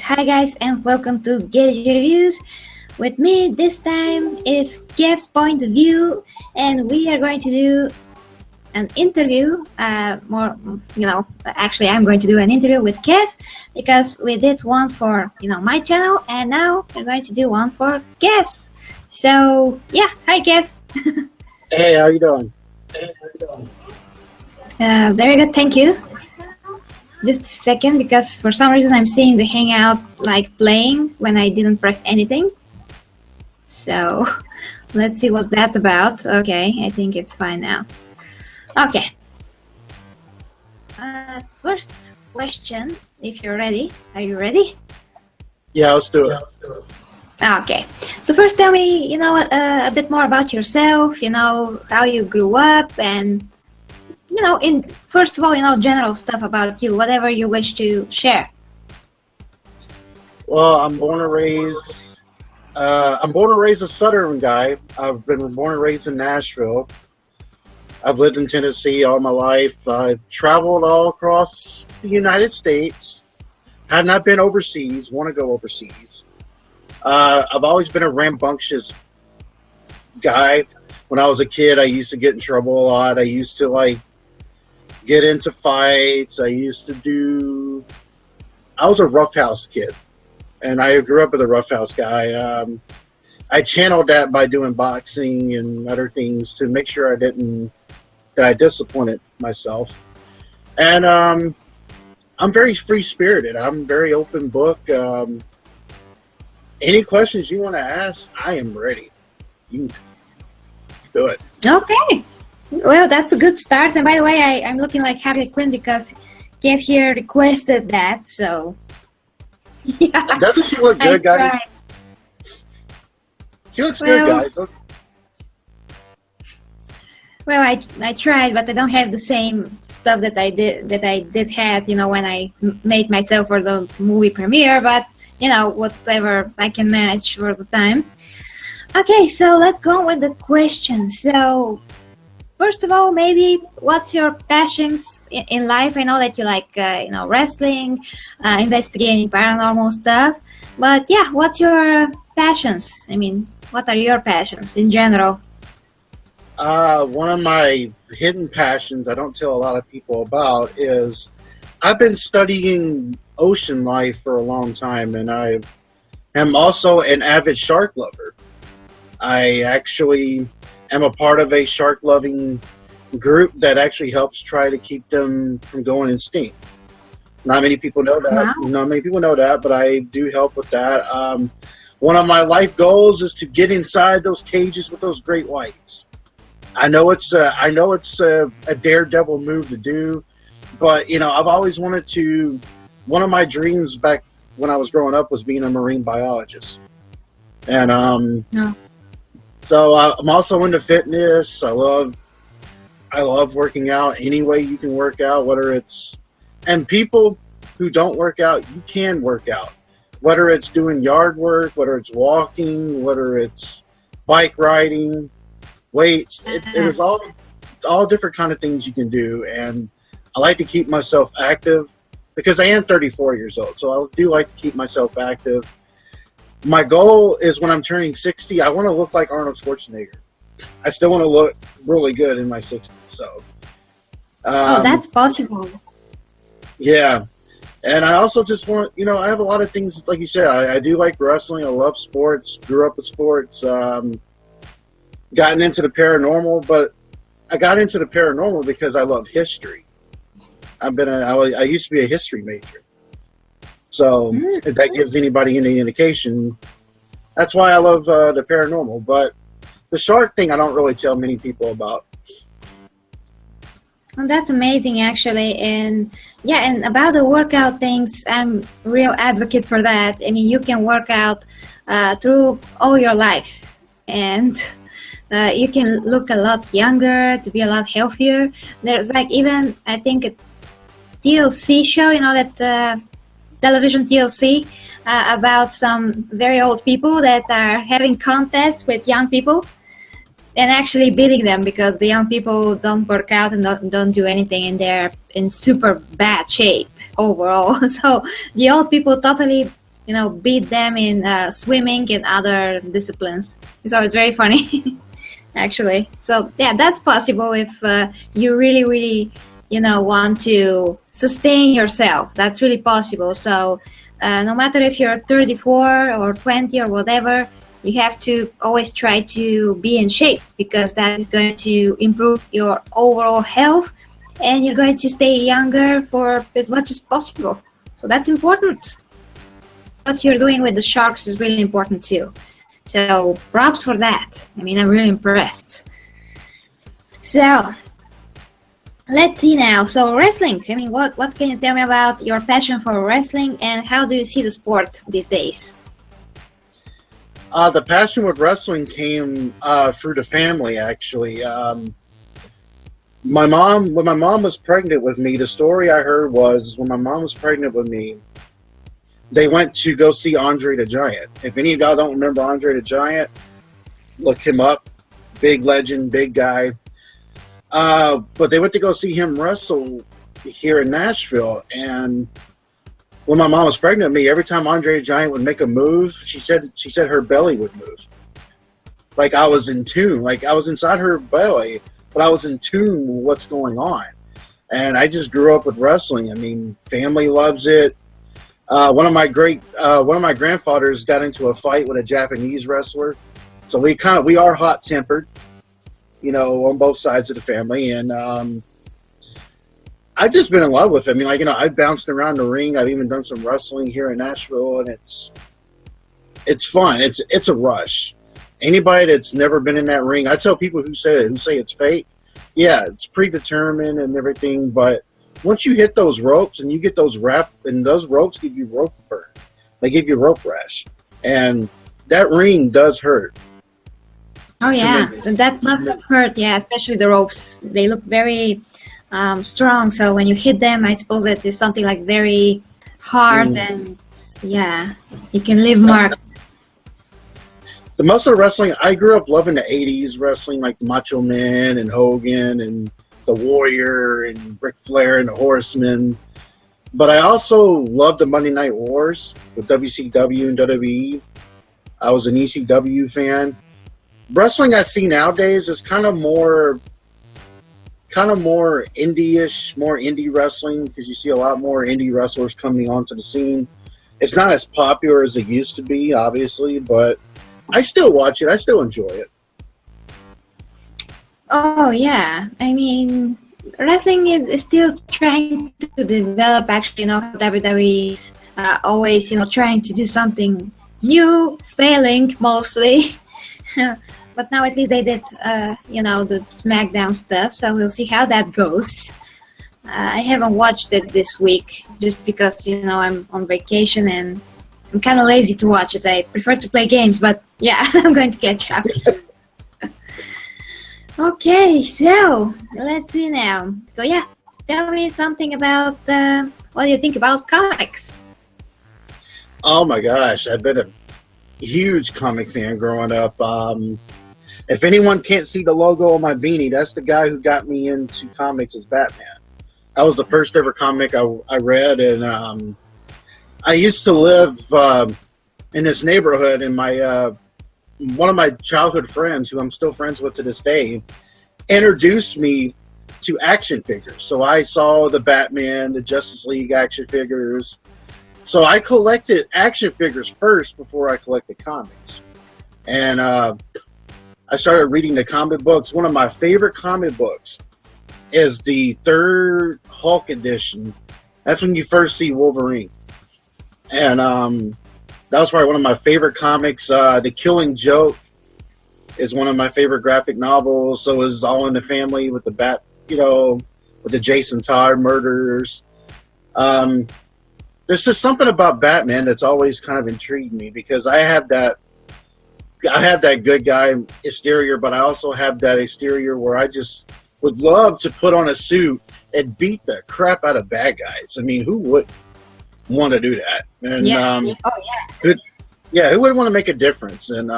Hi guys, and welcome to Gadget Reviews. With me this time is Kev's Point of View, and we are going to do an interview. Actually, I'm going to do an interview with Kev because we did one for my channel, and now we're going to do one for Kev's. So yeah, hi Kev. Hey, how you doing? Very good, thank you. Just a second, because for some reason I'm seeing the Hangout like playing when I didn't press anything. So let's see what's that about. Okay, I think it's fine now. Okay. First question, if you're ready. Are you ready? Yeah, let's do it. Okay. So first tell me, a bit more about yourself, how you grew up, and first of all, general stuff about you, whatever you wish to share. Well, I'm born and raised a Southern guy. I've been born and raised in Nashville. I've lived in Tennessee all my life. I've traveled all across the United States. Have not been overseas. Want to go overseas. I've always been a rambunctious guy. When I was a kid, I used to get in trouble a lot. I used to get into fights. I was a roughhouse kid, and I grew up with a roughhouse guy. I channeled that by doing boxing and other things to make sure that I disciplined myself. And I'm very free-spirited. I'm very open book. Any questions you want to ask, I am ready. You do it. Okay. Well, that's a good start. And by the way, I'm looking like Harley Quinn because Kev here requested that. So, yeah. Doesn't she look good, guys? She looks good, guys. Well, I tried, but I don't have the same stuff that I did have, when I made myself for the movie premiere. But whatever I can manage for the time. Okay, so let's go with the question. So, first of all, maybe what's your passions in life? I know that you like, wrestling, investigating paranormal stuff. But yeah, what's your passions? I mean, what are your passions in general? One of my hidden passions I don't tell a lot of people about is I've been studying ocean life for a long time, and I am also an avid shark lover. I actually am a part of a shark-loving group that actually helps try to keep them from going extinct. Not many people know that. Wow. Not many people know that, but I do help with that. One of my life goals is to get inside those cages with those great whites. I know it's a daredevil move to do, but I've always wanted to. One of my dreams back when I was growing up was being a marine biologist, and So I'm also into fitness. I love working out any way you can work out, and people who don't work out, you can work out. Whether it's doing yard work, whether it's walking, whether it's bike riding, weights, there's all different kind of things you can do. And I like to keep myself active because I am 34 years old. So I do like to keep myself active. My goal is when I'm turning 60, I want to look like Arnold Schwarzenegger. I still want to look really good in my 60s. So, that's possible. Yeah. And I also just want, I have a lot of things, like you said, I do like wrestling. I love sports, grew up with sports, gotten into the paranormal, but I got into the paranormal because I love history. I used to be a history major. So if that gives anybody any indication, that's why I love the paranormal. But the shark thing, I don't really tell many people about. Well, that's amazing, actually. And yeah, and about the workout things, I'm a real advocate for that. I mean, you can work out through all your life, and you can look a lot younger, to be a lot healthier. There's even, I think, a TLC show, that television TLC about some very old people that are having contests with young people and actually beating them because the young people don't work out and don't do anything, and they're in super bad shape overall. So the old people totally beat them in swimming and other disciplines. It's always very funny. Actually, so yeah, that's possible if you really want to sustain yourself. That's really possible. So no matter if you're 34 or 20 or whatever, you have to always try to be in shape, because that is going to improve your overall health, and you're going to stay younger for as much as possible. So that's important. What you're doing with the sharks is really important too. So props for that. I mean, I'm really impressed. So let's see now. So wrestling. I mean, what can you tell me about your passion for wrestling, and how do you see the sport these days? The passion with wrestling came through the family, actually. When my mom was pregnant with me, the story I heard was when my mom was pregnant with me, they went to go see Andre the Giant. If any of y'all don't remember Andre the Giant, look him up. Big legend, big guy. But they went to go see him wrestle here in Nashville. And when my mom was pregnant with me, every time Andre the Giant would make a move, she said her belly would move. Like I was in tune. Like I was inside her belly, but I was in tune with what's going on. And I just grew up with wrestling. I mean, family loves it. One of my grandfathers got into a fight with a Japanese wrestler, so we are hot tempered, on both sides of the family, and I've just been in love with it. I mean, I've bounced around the ring. I've even done some wrestling here in Nashville, and it's fun. It's a rush. Anybody that's never been in that ring, I tell people who say it's fake, yeah, it's predetermined and everything, but once you hit those ropes and you get those those ropes give you rope burn. They give you rope rash. And that ring does hurt. Oh, yeah. That must have hurt, yeah, especially the ropes. They look very strong. So when you hit them, I suppose it is something like very hard and, yeah, you can leave marks. The muscle wrestling, I grew up loving the 80s wrestling, like Macho Man and Hogan and the Warrior and Ric Flair and the Horseman. But I also loved the Monday Night Wars with WCW and WWE. I was an ECW fan. Wrestling I see nowadays is kind of more indie-ish, more indie wrestling, because you see a lot more indie wrestlers coming onto the scene. It's not as popular as it used to be, obviously, but I still watch it. I still enjoy it. Oh, yeah. I mean, wrestling is still trying to develop, actually, WWE always, trying to do something new, failing mostly. But now at least they did, the SmackDown stuff, so we'll see how that goes. I haven't watched it this week just because, I'm on vacation and I'm kind of lazy to watch it. I prefer to play games, but yeah, I'm going to catch up soon. Okay, so let's see now. So yeah, tell me something about what do you think about comics? Oh my gosh, I've been a huge comic fan growing up. If anyone can't see the logo on my beanie, that's the guy who got me into comics as Batman. That was the first ever comic I read, and I used to live in this neighborhood, and one of my childhood friends, who I'm still friends with to this day, introduced me to action figures. So I saw the Batman, the Justice League action figures. So I collected action figures first before I collected comics. And I started reading the comic books. One of my favorite comic books is the third Hulk edition. That's when you first see Wolverine. And that was probably one of my favorite comics. The Killing Joke is one of my favorite graphic novels. So is All in the Family with the with the Jason Todd murders. There's just something about Batman that's always kind of intrigued me, because I have that good guy exterior, but I also have that exterior where I just would love to put on a suit and beat the crap out of bad guys. I mean, who would want to do that? And who would want to make a difference? And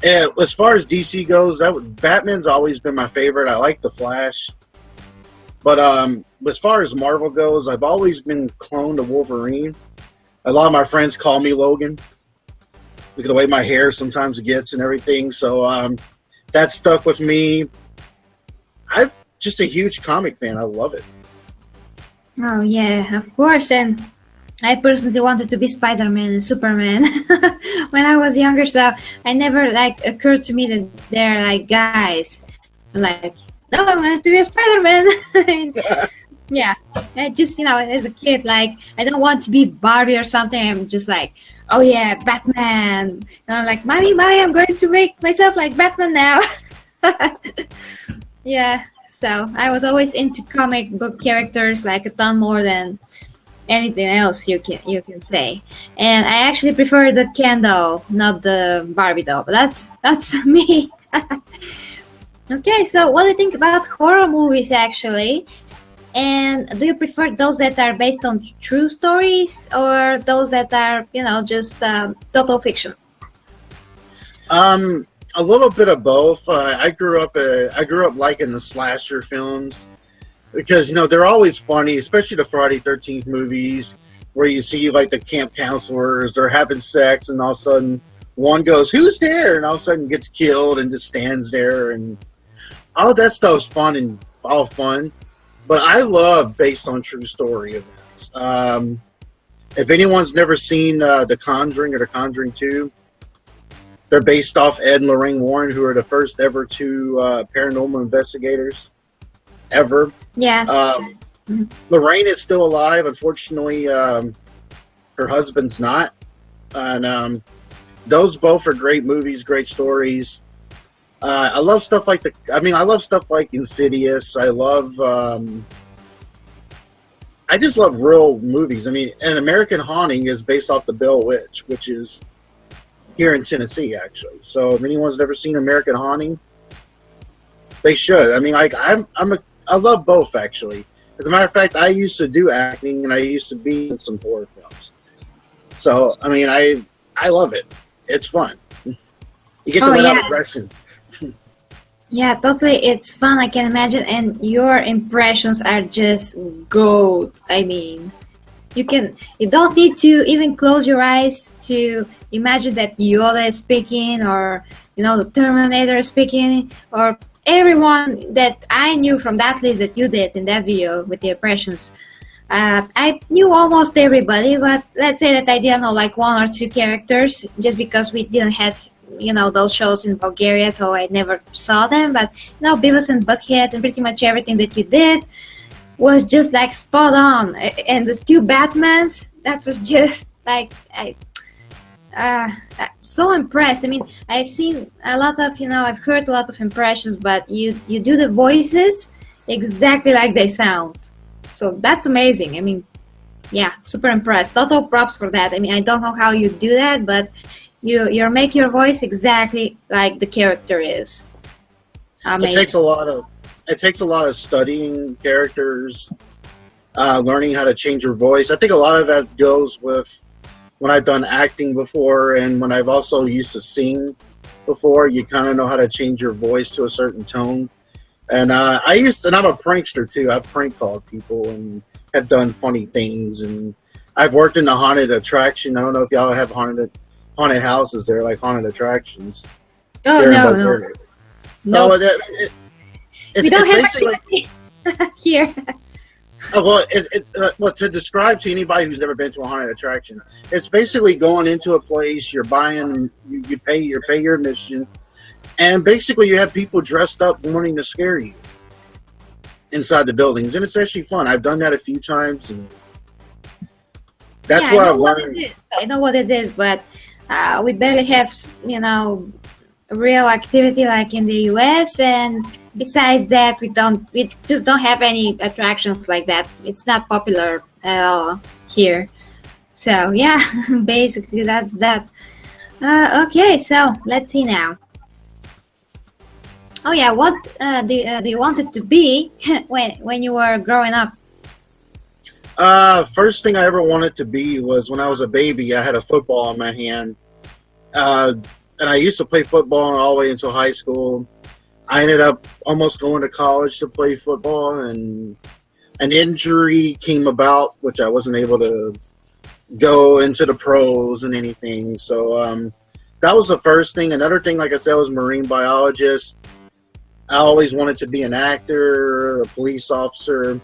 as far as DC goes, Batman's always been my favorite. I like the Flash, but as far as Marvel goes, I've always been cloned to Wolverine. A lot of my friends call me Logan. Look at the way my hair sometimes gets and everything. So that stuck with me. I'm just a huge comic fan. I love it. Oh yeah, of course. And I personally wanted to be Spider-Man and Superman when I was younger, so I never like occurred to me that they're like guys. Like, no, I want to be a Spider-Man. Yeah, I just, as a kid, like, I don't want to be Barbie or something. I'm just like, oh yeah, Batman. And I'm like, mommy, I'm going to make myself like Batman now. Yeah, so I was always into comic book characters like a ton more than anything else you can say. And I actually prefer the Ken doll, not the Barbie doll. But that's me. Okay, so what do you think about horror movies actually? And do you prefer those that are based on true stories or those that are, just total fiction? A little bit of both. I grew up liking the slasher films because they're always funny, especially the Friday 13th movies where you see like the camp counselors, they're having sex, and all of a sudden one goes, "Who's there?" and all of a sudden gets killed and just stands there, and all that stuff's fun and all fun. But I love based on true story events. If anyone's never seen The Conjuring or The Conjuring 2, they're based off Ed and Lorraine Warren, who are the first ever two paranormal investigators ever. Yeah. Lorraine is still alive. Unfortunately, her husband's not. And those both are great movies, great stories. I love stuff like I love stuff like Insidious. I just love real movies. An American Haunting is based off the Bell Witch, which is here in Tennessee, actually. So if anyone's never seen American Haunting, they should. I love both, actually. As a matter of fact, I used to do acting, and I used to be in some horror films. So, I love it. It's fun. You get to let out aggression. Yeah, totally. It's fun, I can imagine. And your impressions are just gold. You don't need to even close your eyes to imagine that Yoda is speaking, or the Terminator is speaking, or everyone that I knew from that list that you did in that video with the impressions. I knew almost everybody, but let's say that I didn't know like one or two characters, just because we didn't have those shows in Bulgaria, so I never saw them. But Beavis and Butthead and pretty much everything that you did was just like spot on. And the two Batmans, that was just like I'm so impressed. I've seen a lot of I've heard a lot of impressions, but you do the voices exactly like they sound, so that's amazing. Yeah, super impressed. Total props for that. I don't know how you do that, but you make your voice exactly like the character is. Amazing. It takes a lot of studying characters, learning how to change your voice. I think a lot of that goes with when I've done acting before, and when I've also used to sing before. You kind of know how to change your voice to a certain tone. And I'm a prankster too. I've prank called people and have done funny things. And I've worked in the haunted attraction. I don't know if y'all have haunted houses there, like haunted attractions. Oh, no. No. We don't have activity here. Well, to describe to anybody who's never been to a haunted attraction, it's basically going into a place, you're buying, you pay your admission, and basically you have people dressed up wanting to scare you inside the buildings, and it's actually fun. I've done that a few times, and that's what I've learned. I know what it is, but we barely have, real activity like in the US, and besides that, we just don't have any attractions like that. It's not popular at all here. So yeah, basically that's that. Okay, so let's see now. Oh yeah, what do you want it to be when you were growing up? First thing I ever wanted to be was when I was a baby. I had a football in my hand, and I used to play football all the way until high school. I ended up almost going to college to play football, and an injury came about, which I wasn't able to go into the pros and anything. So that was the first thing. Another thing, like I said, was marine biologist. I always wanted to be an actor, a police officer.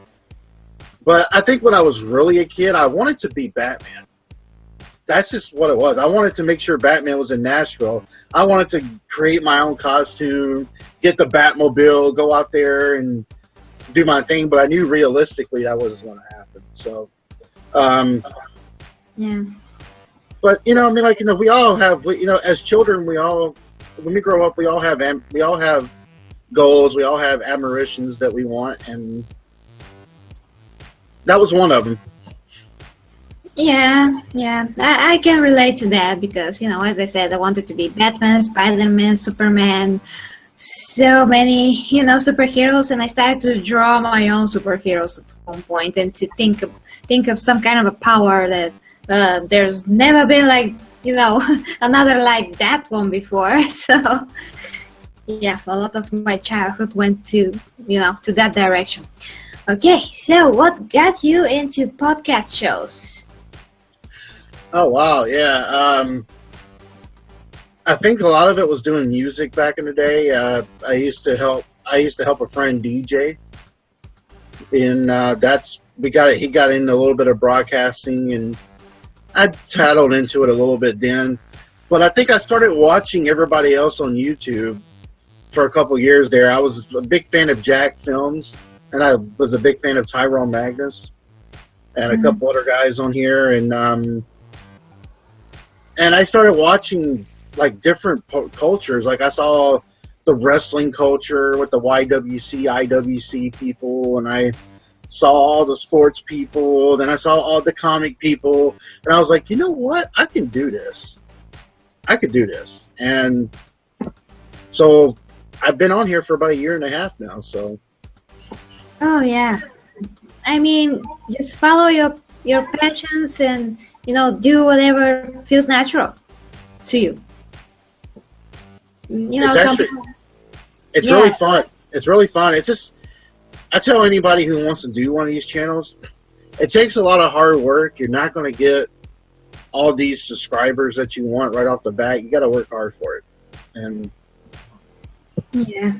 But I think when I was really a kid, I wanted to be Batman. That's just what it was. I wanted to make sure Batman was in Nashville. I wanted to create my own costume, get the Batmobile, go out there and do my thing. But I knew realistically that wasn't going to happen. So, yeah. But I mean, like, we all have, as children, when we grow up, we all have goals, we all have admirations that we want, and that was one of them. Yeah, I can relate to that because, as I said, I wanted to be Batman, Spider-Man, Superman, so many, superheroes, and I started to draw my own superheroes at one point and to think of some kind of a power that there's never been another like that one before. So yeah, a lot of my childhood went to that direction. Okay, so what got you into podcast shows? Oh wow, yeah. I think a lot of it was doing music back in the day. I used to help a friend DJ, and he got into a little bit of broadcasting, and I tattled into it a little bit then. But I think I started watching everybody else on YouTube for a couple years there. I was a big fan of Jack Films, and I was a big fan of Tyrone Magnus and a couple other guys on here, and I started watching like different cultures. Like I saw the wrestling culture with the YWC, IWC people, and I saw all the sports people. Then I saw all the comic people, and I was like, you know what? I can do this. I could do this, and so I've been on here for about 1.5 years now. So. Oh yeah, I mean, just follow your passions and do whatever feels natural to you. It's really fun. It's really fun. It's just, I tell anybody who wants to do one of these channels, it takes a lot of hard work. You're not going to get all these subscribers that you want right off the bat. You got to work hard for it. And yeah,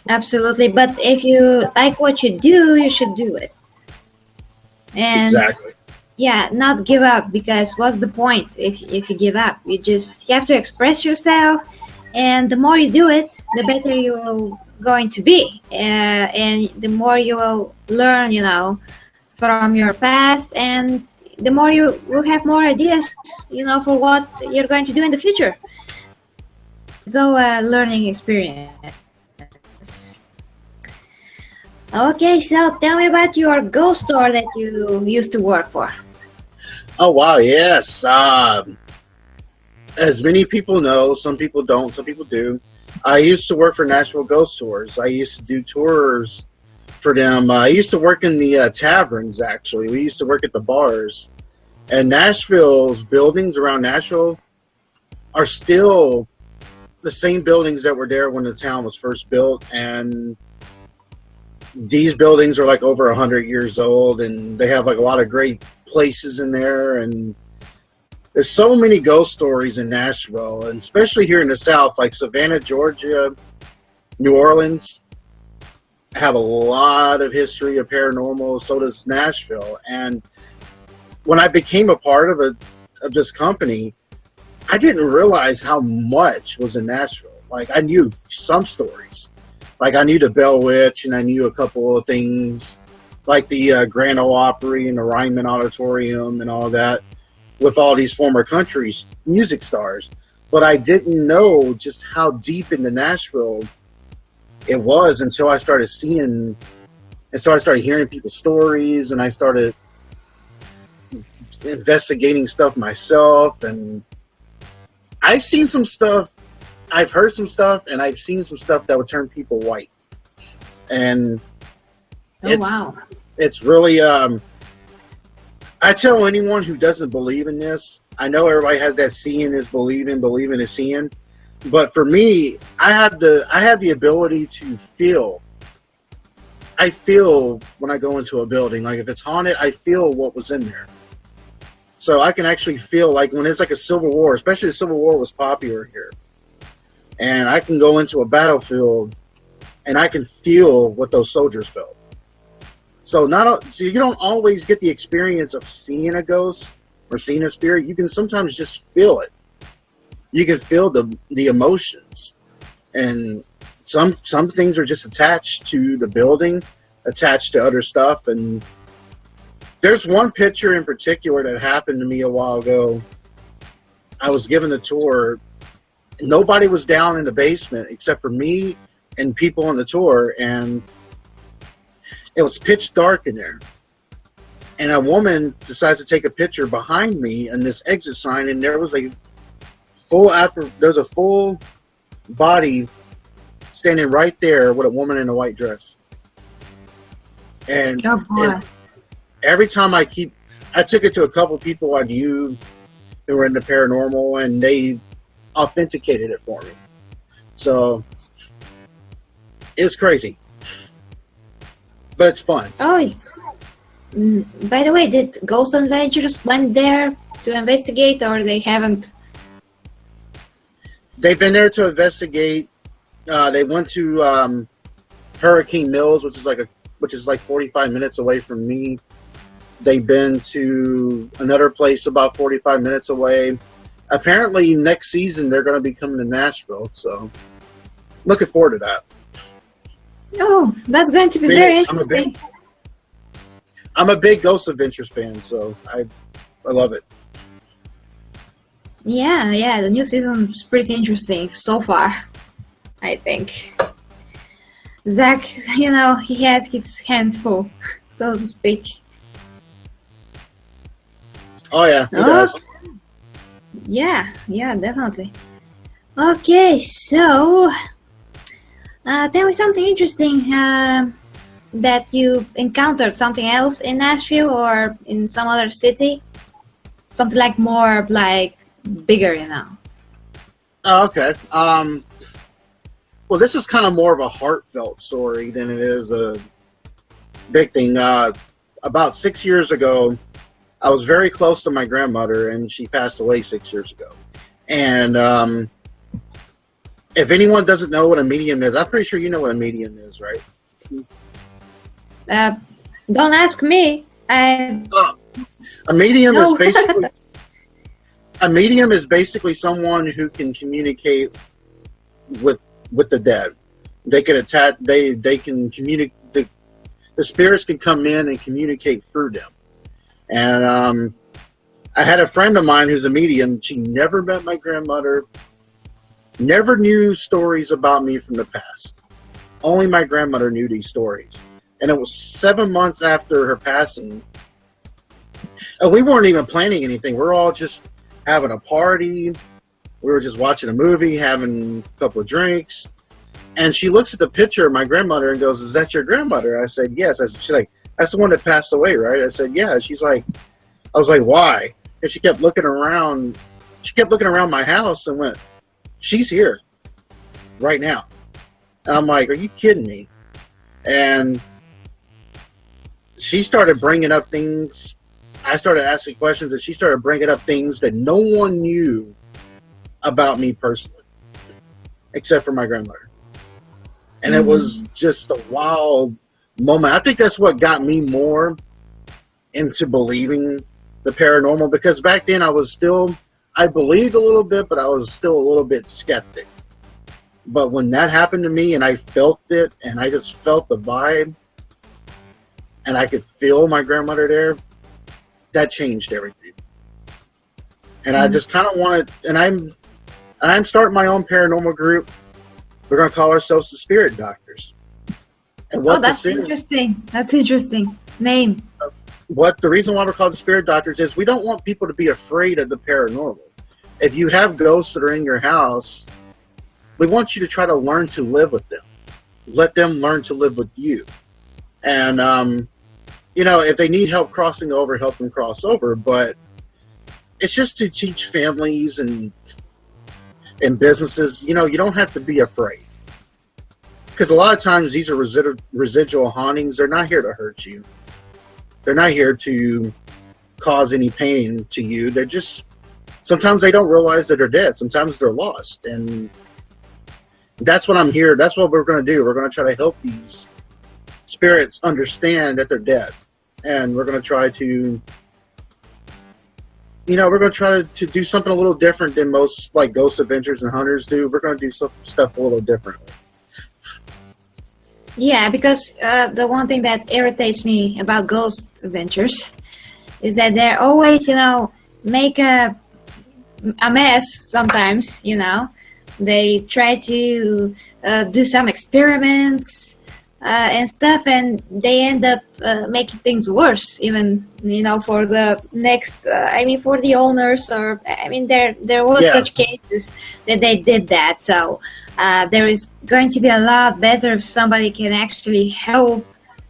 absolutely. But if you like what you do, you should do it. And exactly. Yeah, not give up, because what's the point if you give up? You have to express yourself, and the more you do it, the better you're going to be, and the more you will learn, from your past, and the more you will have more ideas, for what you're going to do in the future. So, learning experience. Okay, so tell me about your ghost store that you used to work for. Oh, wow, yes. As many people know, some people don't, some people do. I used to work for Nashville Ghost Tours. I used to do tours for them. I used to work in the taverns, actually. We used to work at the bars. And Nashville's buildings around Nashville are still the same buildings that were there when the town was first built. And these buildings are like over 100 years old, and they have like a lot of great places in there. And there's so many ghost stories in Nashville, and especially here in the South, like Savannah, Georgia, New Orleans, have a lot of history of paranormal. So does Nashville. And when I became a part of this company, I didn't realize how much was in Nashville. Like, I knew some stories. Like, I knew the Bell Witch, and I knew a couple of things, like the Grand Ole Opry and the Ryman Auditorium and all that, with all these former country's music stars. But I didn't know just how deep into Nashville it was until I started seeing, and so I started hearing people's stories, and I started investigating stuff myself. And I've seen some stuff, I've heard some stuff, and I've seen some stuff that would turn people white. And it's really, I tell anyone who doesn't believe in this, I know everybody has that seeing is believing, believing is seeing, but for me, I have the ability to feel. I feel when I go into a building, like if it's haunted, I feel what was in there. So I can actually feel like when it's like a Civil War, especially the Civil War was popular here. And I can go into a battlefield and I can feel what those soldiers felt. So so you don't always get the experience of seeing a ghost or seeing a spirit. You can sometimes just feel it. You can feel the emotions. And some things are just attached to the building, attached to other stuff. And there's one picture in particular that happened to me a while ago. I was given a tour. Nobody was down in the basement except for me and people on the tour, and it was pitch dark in there. And a woman decides to take a picture behind me and this exit sign, and there was a full body standing right there with a woman in a white dress. And, and every time I took it to a couple people I knew who were in the paranormal, and they authenticated it for me. So it's crazy, but it's fun. Oh, by the way, did Ghost Adventures went there to investigate, or they haven't? They've been there to investigate. They went to Hurricane Mills, which is like 45 minutes away from me. They've been to another place about 45 minutes away. Apparently, next season they're going to be coming to Nashville, so looking forward to that. Oh, that's going to be very interesting. I'm a big Ghost Adventures fan, so I love it. Yeah, the new season is pretty interesting so far, I think. Zach, he has his hands full, so to speak. Oh, yeah, he does. Yeah, definitely. Okay, so tell me something interesting that you encountered, something else in Nashville or in some other city, something like more like bigger, Oh, okay. Well, this is kind of more of a heartfelt story than it is a big thing. About 6 years ago, I was very close to my grandmother, and she passed away 6 years ago. And if anyone doesn't know what a medium is, I'm pretty sure you know what a medium is, right? Don't ask me. A medium is basically someone who can communicate with the dead. They can attack. They can communicate. The spirits can come in and communicate through them. And I had a friend of mine who's a medium. She never met my grandmother, never knew stories about me from the past. Only my grandmother knew these stories. And it was 7 months after her passing. And we weren't even planning anything. We're all just having a party. We were just watching a movie, having a couple of drinks. And she looks at the picture of my grandmother and goes, "Is that your grandmother?" I said, "Yes." She's like, "That's the one that passed away, right?" I said, "Yeah." She's like, I was like, "Why?" And she kept looking around. She kept looking around my house and went, "She's here right now." And I'm like, "Are you kidding me?" And she started bringing up things. I started asking questions, and she started bringing up things that no one knew about me personally, except for my grandmother. And it was just a wild moment. I think that's what got me more into believing the paranormal, because back then I believed a little bit, but I was still a little bit skeptic. But when that happened to me and I felt it, and I just felt the vibe, and I could feel my grandmother there, that changed everything. And I just kind of wanted, and I'm starting my own paranormal group. We're going to call ourselves the Spirit Doctors. And what that's interesting. That's interesting. Name. The reason why we're called the Spirit Doctors is we don't want people to be afraid of the paranormal. If you have ghosts that are in your house, we want you to try to learn to live with them. Let them learn to live with you. And, if they need help crossing over, help them cross over. But it's just to teach families and businesses, you don't have to be afraid. Because a lot of times these are residual hauntings. They're not here to hurt you. They're not here to cause any pain to you. They're just, sometimes they don't realize that they're dead. Sometimes they're lost. And that's what I'm here. That's what we're going to do. We're going to try to help these spirits understand that they're dead. And we're going to try to, you know, we're going to try to do something a little different than most, like, Ghost Adventures and Hunters do. We're going to do some stuff a little differently. Yeah, because the one thing that irritates me about Ghost Adventures is that they're always, you know, make a mess sometimes, you know. They try to do some experiments and stuff, and they end up making things worse, even, you know, for the next, I mean, for the owners, or, I mean, there was such cases that they did that. So there is going to be a lot better if somebody can actually help,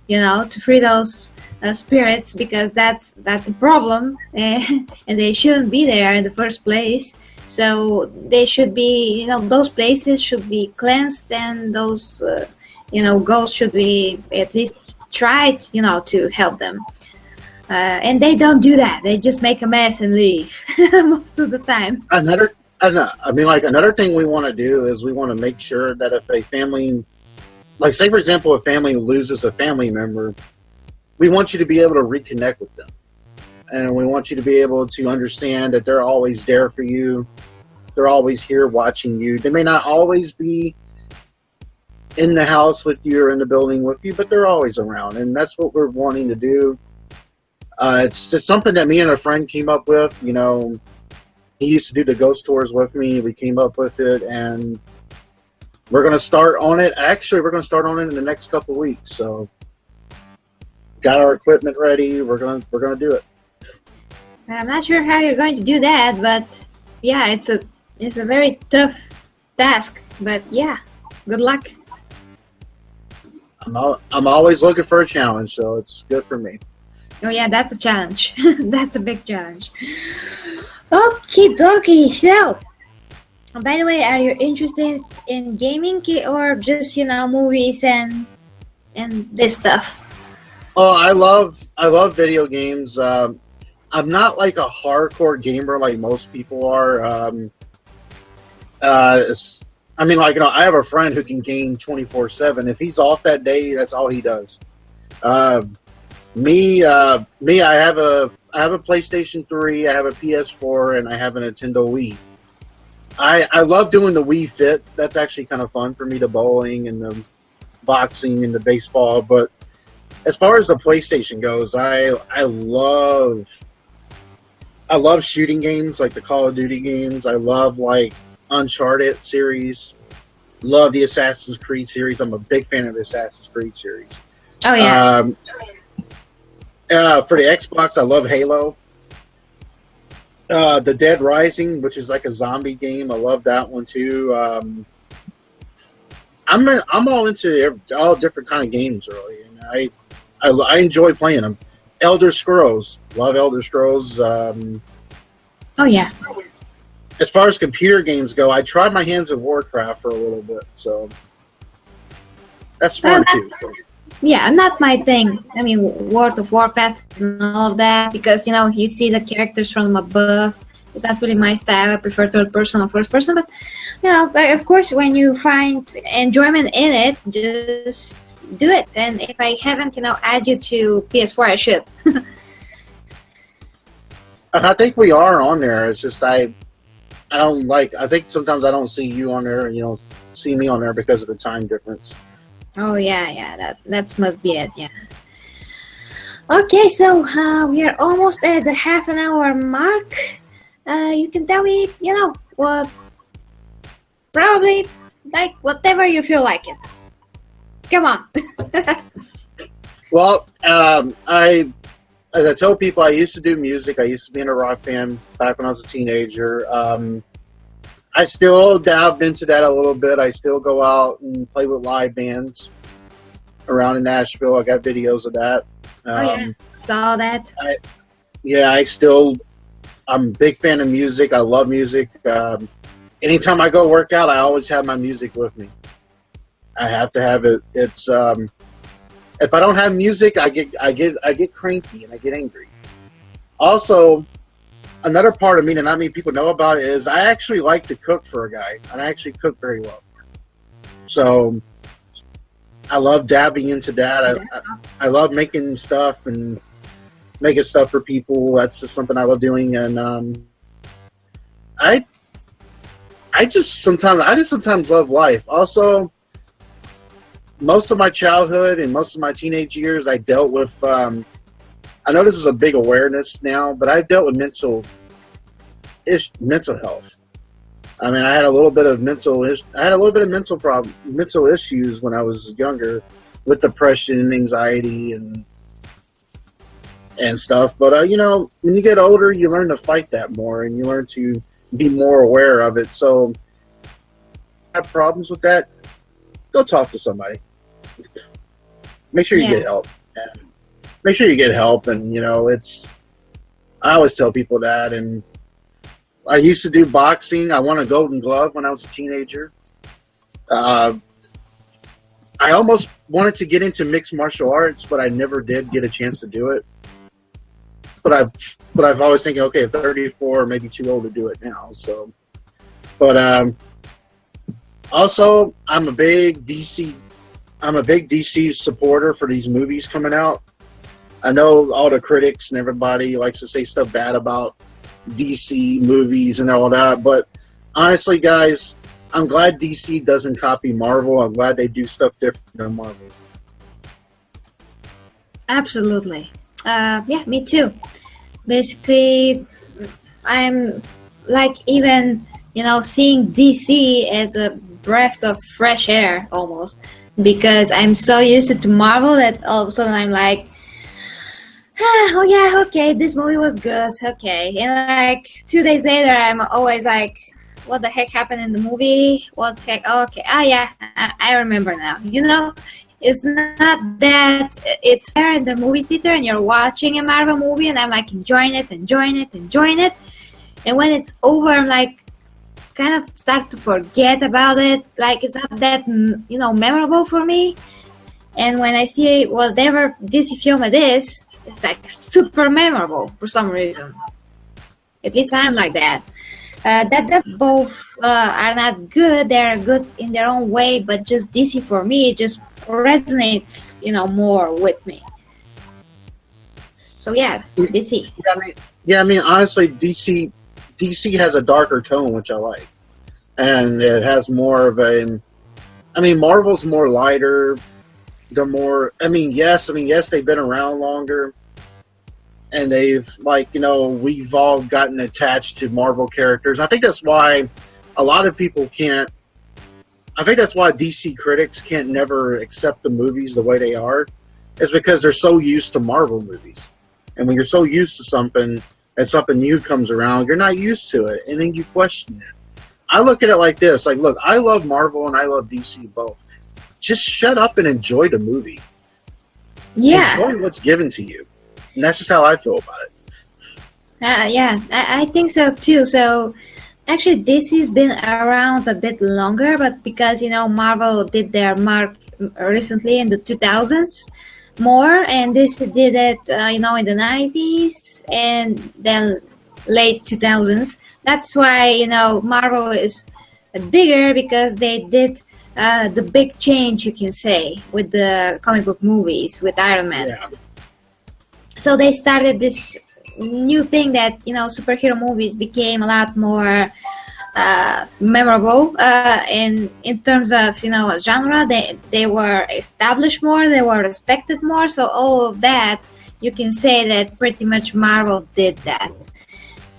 you know, to free those spirits, because that's a problem, and they shouldn't be there in the first place. So they should be, you know, those places should be cleansed, and those, you know, ghosts should be at least tried, you know, to help them. And they don't do that. They just make a mess and leave most of the time. Another thing we want to do is we want to make sure that if a family, like, say for example, a family loses a family member, we want you to be able to reconnect with them. And we want you to be able to understand that they're always there for you. They're always here watching you. They may not always be in the house with you or in the building with you, but they're always around. And that's what we're wanting to do. It's just something that me and a friend came up with. You know, he used to do the ghost tours with me. We came up with it, and we're going to start on it. Actually, we're going to start on it in the next couple of weeks. So, got our equipment ready. We're going to do it. I'm not sure how you're going to do that, but yeah, it's a very tough task. But yeah, good luck. I'm always looking for a challenge, so it's good for me. Oh yeah, that's a challenge. That's a big challenge. Okie dokie. So, by the way, are you interested in gaming, or just, you know, movies and this stuff? Oh, I love video games. I'm not like a hardcore gamer like most people are. I mean, like, you know, I have a friend who can game 24/7. If he's off that day, that's all he does. Me, I have a PlayStation 3, I have a PS4, and I have a Nintendo Wii. I love doing the Wii Fit. That's actually kind of fun for me, the bowling and the boxing and the baseball. But as far as the PlayStation goes, I love shooting games, like the Call of Duty games. I love, like, Uncharted series. Love the Assassin's Creed series. I'm a big fan of the Assassin's Creed series. Oh yeah. For the Xbox, I love Halo. The Dead Rising, which is like a zombie game, I love that one too. I'm all into all different kind of games, really, and I enjoy playing them. Elder Scrolls, love Elder Scrolls. Oh yeah. As far as computer games go, I tried my hands at Warcraft for a little bit, so that's fun too. Yeah, not my thing. I mean, World of Warcraft and all of that, because, you know, you see the characters from above. It's not really my style. I prefer third person or first person. But, you know, of course, when you find enjoyment in it, just do it. And if I haven't, you know, add you to PS4, I should. I think we are on there. It's just I don't like. I think sometimes I don't see you on there. You know, see me on there because of the time difference. Oh yeah, that must be it. Yeah. Okay, so we are almost at the half an hour mark. You can tell me, you know, what, probably like whatever you feel like it. Come on. Well, as I tell people, I used to do music. I used to be in a rock band back when I was a teenager. I still dabbed into that a little bit. I still go out and play with live bands around in Nashville. I got videos of that. Oh yeah, saw that. I'm a big fan of music. I love music. Anytime I go work out, I always have my music with me. I have to have it. It's if I don't have music, I get cranky and I get angry. Also, another part of me that not many people know about is I actually like to cook for a guy, and I actually cook very well. So I love dabbing into that. I love making stuff and making stuff for people. That's just something I love doing, and I just sometimes love life. Also, most of my childhood and most of my teenage years, I dealt with. I know this is a big awareness now, but I've dealt with mental health. I mean, I had a little bit of mental issues when I was younger, with depression and anxiety and stuff. But you know, when you get older, you learn to fight that more, and you learn to be more aware of it. So, if you have problems with that, go talk to somebody. Make sure you get help. And make sure you get help. And you know, I always tell people that. And I used to do boxing. I won a Golden Glove when I was a teenager. I almost wanted to get into mixed martial arts, but I never did get a chance to do it. But I've always thinking, okay, 34, maybe too old to do it now. So, but also, I'm a big DC supporter for these movies coming out. I know all the critics and everybody likes to say stuff bad about DC movies and all that, but honestly, guys, I'm glad DC doesn't copy Marvel. I'm glad they do stuff different than Marvel. Absolutely. Yeah, me too. Basically, I'm like even, seeing DC as a breath of fresh air almost, because I'm so used to Marvel that all of a sudden I'm like, oh yeah, okay, this movie was good, okay. And like 2 days later, I'm always like, what the heck happened in the movie? What the heck? Oh, okay, yeah, I remember now. It's not that it's there in the movie theater and you're watching a Marvel movie and I'm like enjoying it. And when it's over, I'm like, kind of start to forget about it. Like it's not that, memorable for me. And when I see whatever DC film it is, it's like super memorable for some reason. At least I'm like that. That does both are not good. They're good in their own way, but just DC for me just resonates, more with me. So yeah, DC. I mean, honestly, DC has a darker tone, which I like, and it has more of a. I mean, Marvel's more lighter. They're more. Yes, they've been around longer, and they've we've all gotten attached to Marvel characters. I think that's why a lot of people can't. I think that's why DC critics can't never accept the movies the way they are, is because they're so used to Marvel movies, and when you're so used to something and something new comes around, you're not used to it, and then you question it. I look at it like this: like, look, I love Marvel and I love DC both. Just shut up and enjoy the movie. Yeah. Enjoy what's given to you. And that's just how I feel about it. Yeah, I think so too. So actually this has been around a bit longer, but because, Marvel did their mark recently in the 2000s more, and this did it, in the 90s and then late 2000s. That's why, Marvel is bigger, because they did the big change, you can say, with the comic book movies, with Iron Man. Yeah. So they started this new thing that, superhero movies became a lot more memorable in terms of, genre. They were established more, they were respected more. So all of that, you can say that pretty much Marvel did that.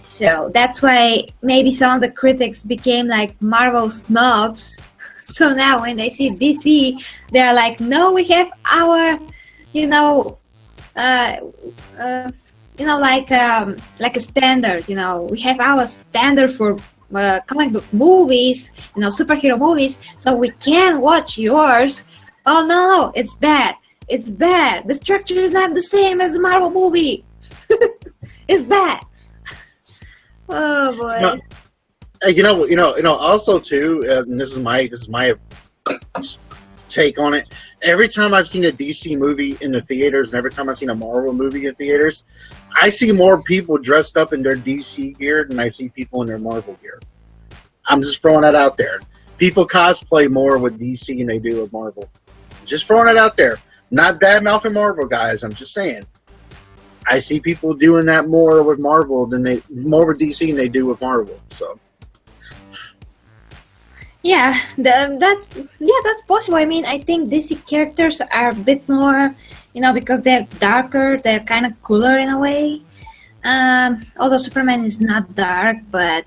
So that's why maybe some of the critics became like Marvel snobs. So now when they see DC, they're like, no, we have our, like a standard, we have our standard for comic book movies, superhero movies, so we can watch yours. Oh, no, it's bad. It's bad. The structure is not the same as the Marvel movie. It's bad. Oh, boy. Also too, and this is my take on it. Every time I've seen a DC movie in the theaters, and every time I've seen a Marvel movie in theaters, I see more people dressed up in their DC gear than I see people in their Marvel gear. I'm just throwing that out there. People cosplay more with DC than they do with Marvel. Just throwing it out there. Not bad mouthing Marvel guys. I'm just saying. I see people doing that more with Marvel more with DC than they do with Marvel. So. Yeah, that's possible. I mean, I think DC characters are a bit more, because they're darker, they're kind of cooler in a way. Although Superman is not dark, but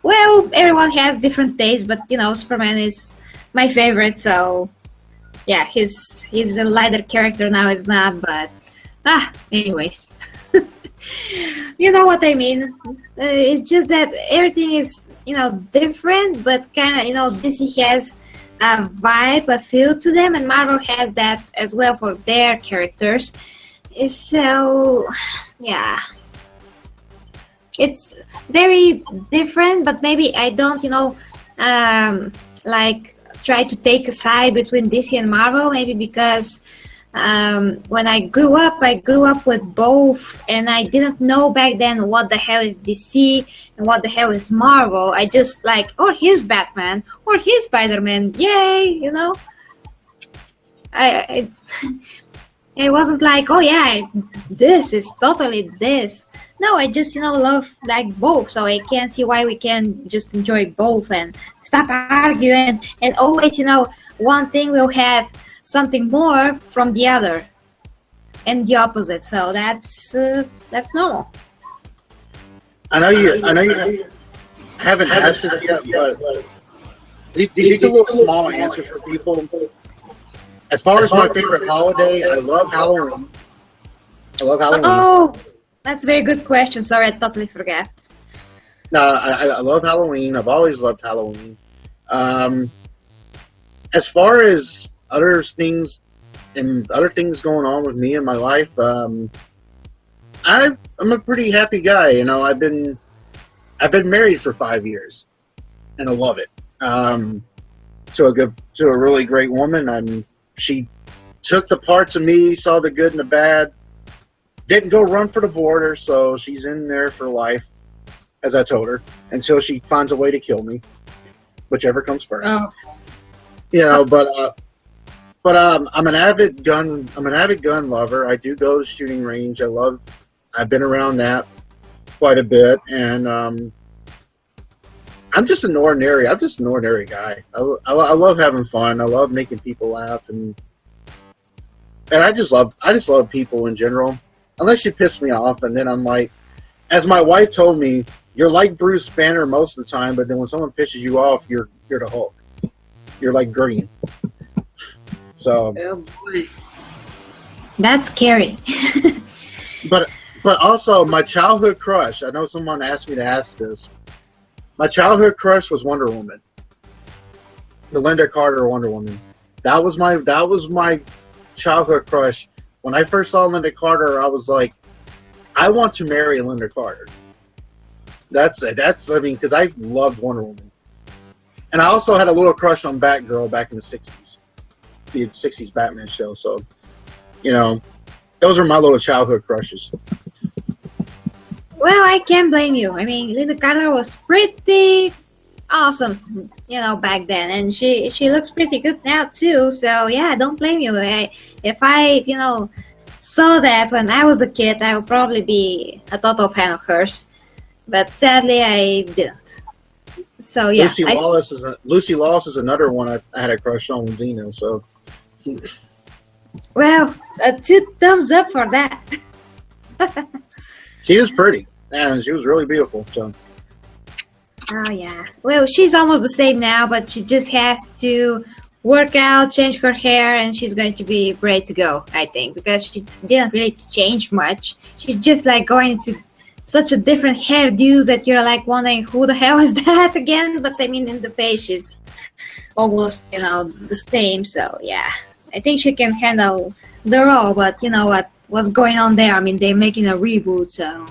well, everyone has different tastes. But Superman is my favorite, so yeah, he's a lighter character now. Is not, but anyways. You know what I mean? It's just that everything is, different, but kind of, DC has a vibe, a feel to them, and Marvel has that as well for their characters. So, yeah. It's very different, but maybe I don't, like try to take a side between DC and Marvel, maybe because when I grew up with both, and I didn't know back then what the hell is DC and what the hell is Marvel. I just like, oh, here's Batman, or here's Spider-Man, yay, I it wasn't like, oh yeah, this is totally this. No, I just love like both, so I can't see why we can't just enjoy both and stop arguing, and always one thing will have something more from the other and the opposite, so that's normal. I know you haven't asked this yet, but do you think a little small answer for people? As far as my favorite holiday, I love Halloween. Oh, that's a very good question. Sorry, I totally forgot. No, I love Halloween. I've always loved Halloween. As far as other things going on with me in my life, I'm a pretty happy guy. I've been married for 5 years, and I love it. To a really great woman. She took the parts of me, saw the good and the bad. Didn't go run for the border, so she's in there for life, as I told her, until she finds a way to kill me, whichever comes first. Oh. But I'm an avid gun lover. I do go to shooting range. I've been around that quite a bit, and I'm just an ordinary guy. I love having fun. I love making people laugh, and I just love people in general. Unless you piss me off, and then I'm like, as my wife told me, you're like Bruce Banner most of the time, but then when someone pisses you off, you're the Hulk. You're like Green. So. Oh boy. That's scary. But also my childhood crush. I know someone asked me to ask this. My childhood crush was Wonder Woman. The Linda Carter Wonder Woman. That was my childhood crush. When I first saw Linda Carter, I was like, I want to marry Linda Carter. That's because I loved Wonder Woman. And I also had a little crush on Batgirl back in the 60s. The 60s Batman show. So, those are my little childhood crushes. Well, I can't blame you. I mean, Linda Carter was pretty awesome, back then, and she looks pretty good now too. So yeah, don't blame you. If I saw that when I was a kid, I would probably be a total fan of hers. But sadly, I didn't. So yeah, Lucy Lawless is another one I had a crush on with Xena. So well, 2 thumbs up for that. She was pretty, and she was really beautiful. So. Oh yeah. Well, she's almost the same now, but she just has to work out, change her hair, and she's going to be ready to go, I think, because she didn't really change much. She's just like going into such a different hairdos that you're like wondering who the hell is that again. But I mean, in the face, she's almost the same. So yeah, I think she can handle the role. But what's going on there? I mean, they're making a reboot, so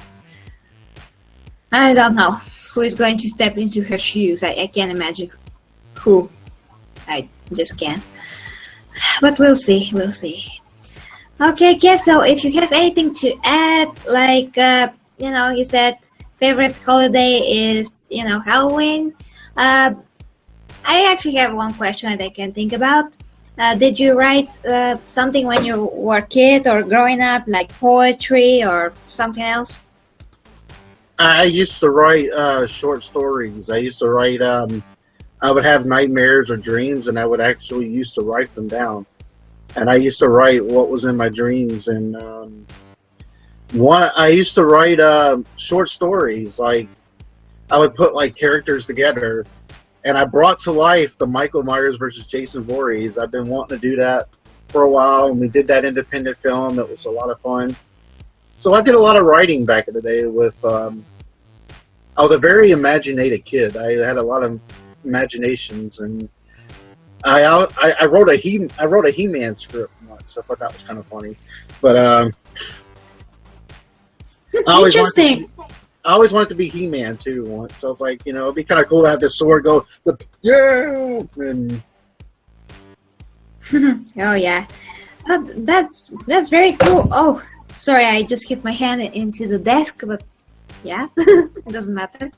I don't know who is going to step into her shoes. I can't imagine who. I just can't. But we'll see. We'll see. Okay, Kev, so if you have anything to add, like, you said favorite holiday is, Halloween. I actually have one question that I can think about. Did you write something when you were a kid or growing up, like poetry or something else? I used to write short stories. I used to write. I would have nightmares or dreams, and I would actually used to write them down. And I used to write what was in my dreams. And I used to write short stories. Like I would put like characters together, and I brought to life the Michael Myers versus Jason Voorhees. I've been wanting to do that for a while, and we did that independent film. It was a lot of fun. So I did a lot of writing back in the day. I was a very imaginative kid. I had a lot of imaginations, and I wrote a He-Man script once. I thought that was kind of funny, but I always Interesting. I always wanted to be He-Man too once. So I was like, it'd be kind of cool to have this sword go, and Oh yeah, that's very cool. Oh, sorry, I just hit my hand into the desk, but yeah, it doesn't matter.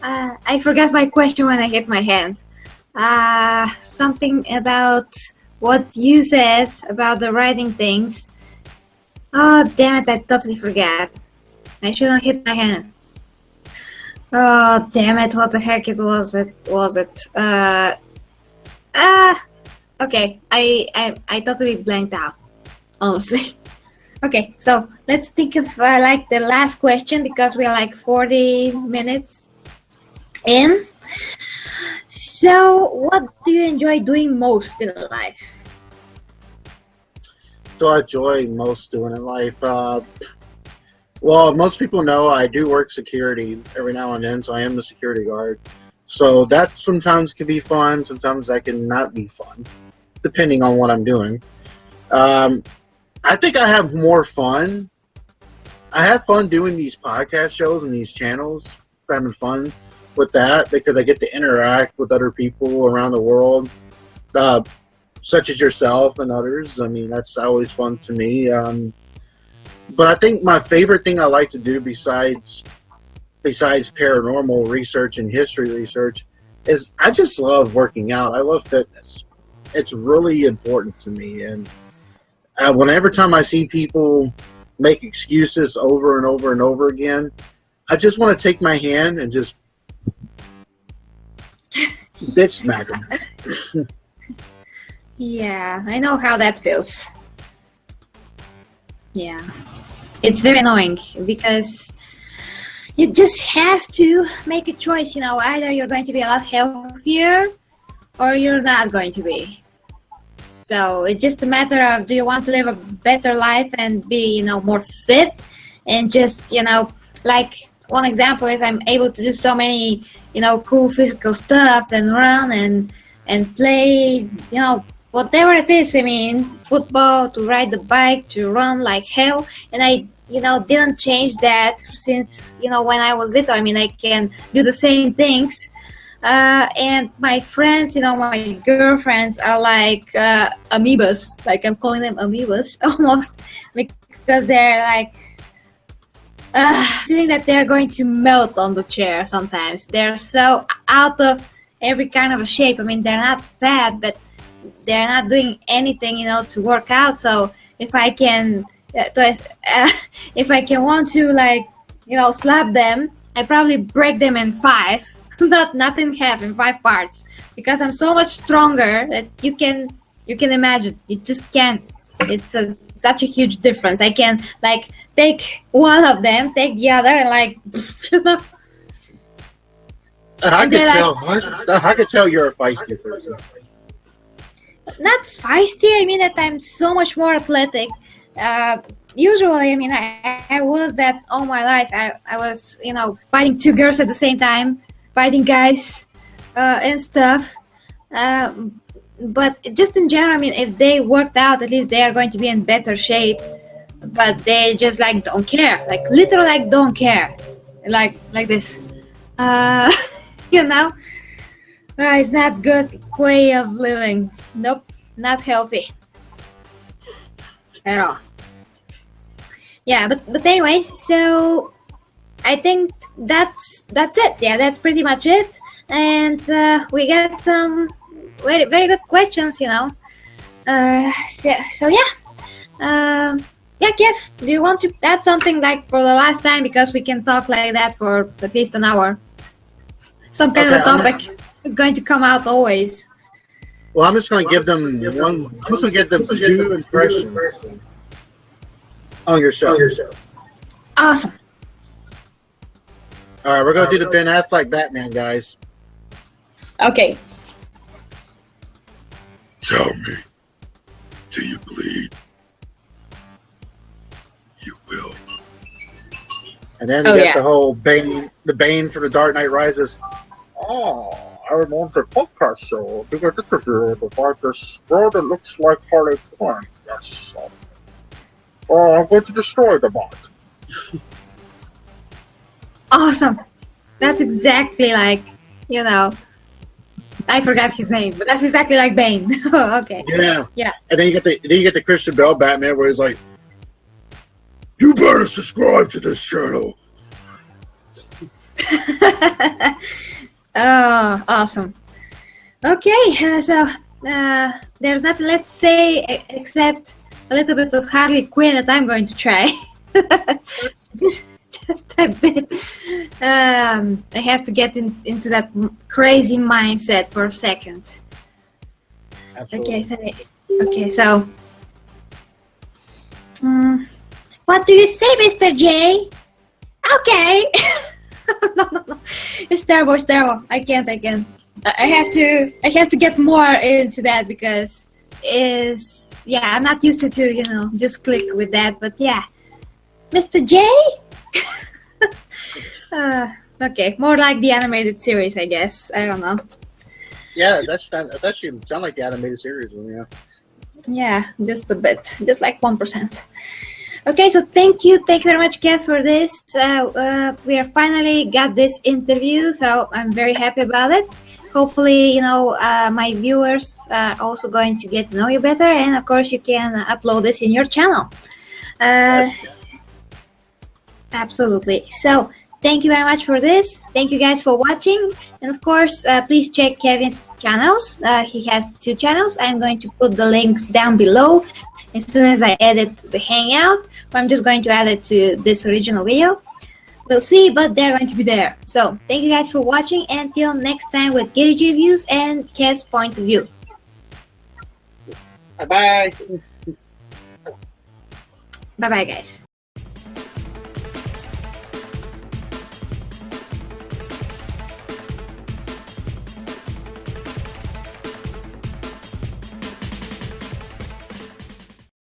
I forgot my question when I hit my hand. Something about what you said about the writing things. Oh, damn it, I totally forgot. I shouldn't hit my hand. Oh, damn it, what the heck was it? Okay, I totally blanked out, honestly. Okay, so let's think of like the last question, because we're like 40 minutes in. So, what do you enjoy doing most in life? so I enjoy most doing in life. Well, most people know I do work security every now and then, so I am the security guard. So that sometimes can be fun, sometimes that can not be fun, depending on what I'm doing. I think I have more fun. I have fun doing these podcast shows and these channels, having fun with that, because I get to interact with other people around the world, such as yourself and others. I mean, that's always fun to me. But I think my favorite thing I like to do besides paranormal research and history research is I just love working out. I love fitness. It's really important to me. And whenever time I see people make excuses over and over and over again, I just want to take my hand and just bitch smack them. Yeah, I know how that feels. Yeah, it's very annoying because you just have to make a choice. Either you're going to be a lot healthier or you're not going to be. So it's just a matter of, do you want to live a better life and be, more fit, and just, like one example is I'm able to do so many, cool physical stuff and run and play, whatever it is. I mean, football, to ride the bike, to run like hell. And I, didn't change that since, when I was little. I mean, I can do the same things. And my friends, my girlfriends are like amoebas. Like, I'm calling them amoebas almost, because they're like feeling that they're going to melt on the chair sometimes. They're so out of every kind of a shape. I mean, they're not fat, but they're not doing anything, to work out. So if I can, if I can want to, like, slap them, I probably break them in 5. not in half, in 5 parts, because I'm so much stronger that you can imagine. You just can't. It's such a huge difference. I can, like, take one of them, take the other, and, like, I could tell you're a feisty person. Not feisty. I mean that I'm so much more athletic. Usually, I mean, I was that all my life. I was, fighting 2 girls at the same time, fighting guys and stuff. But just in general, I mean, if they worked out, at least they are going to be in better shape. But they just, like, don't care. Like, literally, like, don't care. Like this. It's not good way of living. Nope, not healthy at all. Yeah, but anyways, so I think that's it. Yeah, that's pretty much it. And we got some very good questions, you know. So yeah. Yeah, Kev, do you want to add something like for the last time, because we can talk like that for at least an hour? Some kind of a topic is going to come out always. Well, I'm just going to give them one. I'm just going to give them 2 impressions on your show. Awesome. All right, we're going to do the Ben Affleck Batman, guys. Okay. Tell me, do you bleed? You will. And then you got the whole Bane, the Bane for the Dark Knight Rises. Oh, I want the podcast show because this is about this girl that looks like Harley Quinn. Yes. Oh, I'm going to destroy the bot. Awesome. That's exactly like, you know, I forgot his name, but that's exactly like Bane. Okay. Yeah. Yeah. And then you get the Christian Bale Batman where he's like, you better subscribe to this channel. Oh, awesome. Okay, so there's nothing left to say except a little bit of Harley Quinn that I'm going to try. just a bit. I have to get into that crazy mindset for a second. absolutely. Okay, so what do you say, Mr. J? Okay. No. It's terrible. I can't. I have to get more into that because I'm not used to, you know, just click with that. But yeah, Mr. J. Okay, more like the animated series, I guess. I don't know. Yeah, that's actually sound like the animated series one. Yeah. Yeah, just a bit, just like 1%. Okay, so thank you very much, Kev, for this. We are finally got this interview, so I'm very happy about it. Hopefully, you know, my viewers are also going to get to know you better, and of course, you can upload this in your channel. Yes. Absolutely. So thank you very much for this. Thank you guys for watching, and of course, please check Kevin's channels. He has 2 channels. I'm going to put the links down below as soon as I edit the Hangout, or I'm just going to add it to this original video. We'll see, but they're going to be there. So thank you guys for watching. Until next time with Gary Reviews and Kev's Point of View. Bye-bye. Bye-bye, guys.